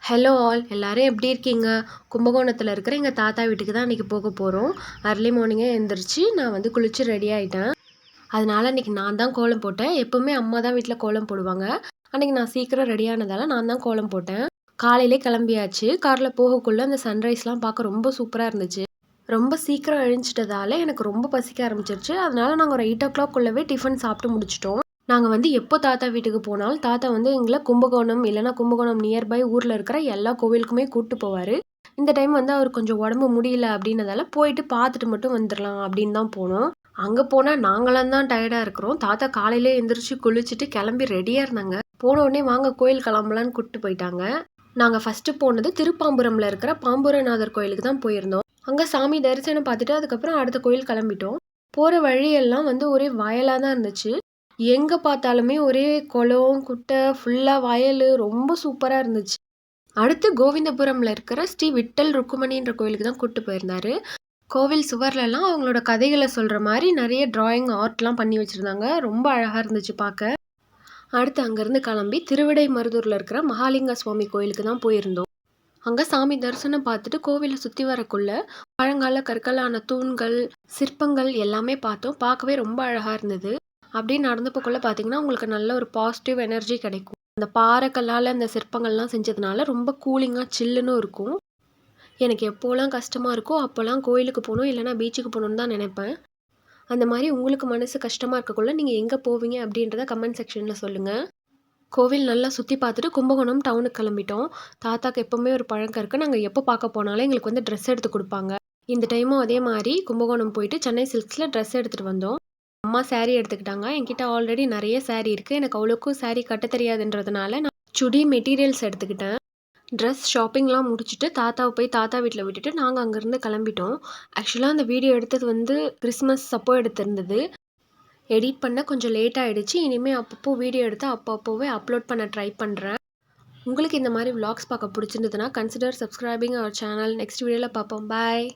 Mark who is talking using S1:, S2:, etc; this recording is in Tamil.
S1: ஹலோ ஆல் எல்லாரும் எப்படி இருக்கீங்க? கும்பகோணத்தில் இருக்கிற எங்கள் தாத்தா வீட்டுக்கு தான் இன்றைக்கி போக போகிறோம். அர்லி மார்னிங்கே எழுந்திரிச்சு நான் வந்து குளித்து ரெடி ஆகிட்டேன். அதனால் இன்றைக்கி நான் தான் கோலம் போட்டேன். எப்போவுமே அம்மா தான் வீட்டில் கோலம் போடுவாங்க. அன்றைக்கி நான் சீக்கிரம் ரெடி ஆனதால் நான் தான் கோலம் போட்டேன். காலையிலே கிளம்பியாச்சு. காரில் போகக்குள்ளே அந்த சன்ரைஸ்லாம் பார்க்க ரொம்ப சூப்பராக இருந்துச்சு. ரொம்ப சீக்கிரம் எழுந்திரிச்சிட்டதால எனக்கு ரொம்ப பசிக்க ஆரம்பிச்சிருச்சு. அதனால் நாங்கள் ஒரு 8 o'clock டிஃபன் சாப்பிட்டு முடிச்சிட்டோம். நாங்கள் வந்து எப்போ தாத்தா வீட்டுக்கு போனாலும் தாத்தா வந்து எங்களை கும்பகோணம் இல்லைனா கும்பகோணம் நியர்பை ஊரில் இருக்கிற எல்லா கோவிலுக்குமே கூப்பிட்டு போவார். இந்த டைம் வந்து அவர் கொஞ்சம் உடம்பு முடியல அப்படின்னதால போயிட்டு பார்த்துட்டு மட்டும் வந்துடலாம் அப்படின்னு தான் போனோம். அங்கே போனால் நாங்களாம் தான் டயர்டாக இருக்கிறோம். தாத்தா காலையிலே எழுந்திரிச்சு குளிச்சுட்டு கிளம்பி ரெடியாக இருந்தாங்க. போன உடனே வாங்க கோயில் கிளம்பலான்னு கூப்பிட்டு போயிட்டாங்க. நாங்கள் ஃபஸ்ட்டு போனது திருப்பாம்புரமில் இருக்கிற பாம்புரநாதர் கோயிலுக்கு தான் போயிருந்தோம். அங்கே சாமி தரிசனம் பார்த்துட்டு அதுக்கப்புறம் அடுத்த கோயில் கிளம்பிட்டோம். போகிற வழியெல்லாம் வந்து ஒரே வயலாக தான் இருந்துச்சு. எங்கே பார்த்தாலுமே ஒரே குளம் குட்டை ஃபுல்லாக வயல் ரொம்ப சூப்பராக இருந்துச்சு. அடுத்து கோவிந்தபுரமில் இருக்கிற ஸ்ரீ விட்டல் ருக்குமணின்ற கோயிலுக்கு தான் கூப்பிட்டு போயிருந்தாரு. கோவில் சுவர்லலாம் அவங்களோட கதைகளை சொல்கிற மாதிரி நிறைய டிராயிங் ஆர்ட்லாம் பண்ணி வச்சுருந்தாங்க. ரொம்ப அழகாக இருந்துச்சு பார்க்க. அடுத்து அங்கேருந்து கிளம்பி திருவிடை மருதூரில் இருக்கிற மகாலிங்க சுவாமி கோயிலுக்கு தான் போயிருந்தோம். அங்கே சாமி தரிசனம் பார்த்துட்டு கோவிலை சுற்றி வரக்குள்ள பழங்கால கற்களான தூண்கள் சிற்பங்கள் எல்லாமே பார்த்தோம். பார்க்கவே ரொம்ப அழகாக இருந்தது. அப்படியே நடந்து போக்குள்ள பார்த்தீங்கன்னா உங்களுக்கு நல்ல ஒரு பாசிட்டிவ் எனர்ஜி கிடைக்கும். அந்த பாறைக்கல்லால் அந்த சிற்பங்கள்லாம் செஞ்சதுனால ரொம்ப கூலிங்காக சில்லுன்னு இருக்கும். எனக்கு எப்போலாம் கஷ்டமாக இருக்கோ அப்போல்லாம் கோயிலுக்கு போகணும் இல்லைனா பீச்சுக்கு போகணுன்னு தான் நினைப்பேன். அந்த மாதிரி உங்களுக்கு மனசு கஷ்டமாக இருக்கக்குள்ள நீங்கள் எங்கே போவீங்க அப்படின்றத கமெண்ட் செக்ஷனில் சொல்லுங்கள். கோவில் நல்லா சுற்றி பார்த்துட்டு கும்பகோணம் டவுனுக்கு கிளம்பிட்டோம். தாத்தாக்கு எப்போவுமே ஒரு பழக்கம் இருக்குது. நாங்கள் எப்போ பார்க்க போனாலும் எங்களுக்கு வந்து ட்ரெஸ் எடுத்து கொடுப்பாங்க. இந்த டைமும் அதே மாதிரி கும்பகோணம் போயிட்டு சென்னை சில்க்ஸில் ட்ரெஸ் எடுத்துகிட்டு வந்தோம். அம்மா சாரீ எடுத்துக்கிட்டாங்க. என்கிட்ட ஆல்ரெடி நிறைய சாரீ இருக்குது. எனக்கு அவ்வளோக்கும் சாரீ கட்ட தெரியாதுன்றதுனால நான் சுடி மெட்டீரியல்ஸ் எடுத்துக்கிட்டேன். ட்ரெஸ் ஷாப்பிங்லாம் முடிச்சுட்டு தாத்தாவை போய் தாத்தா வீட்டில் விட்டுட்டு நாங்கள் அங்கேருந்து கிளம்பிட்டோம். ஆக்சுவலாக அந்த வீடியோ எடுத்தது வந்து கிறிஸ்மஸ் அப்போ எடுத்திருந்தது. எடிட் பண்ண கொஞ்சம் லேட் ஆகிடுச்சு. இனிமேல் அப்பப்போ வீடியோ எடுத்து அப்பப்போவே அப்லோட் பண்ண ட்ரை பண்ணுறேன். உங்களுக்கு இந்த மாதிரி விலாக்ஸ் பார்க்க பிடிச்சிருந்ததுன்னா consider subscribing our channel. Next வீடியோவில் பார்ப்போம். பாய்.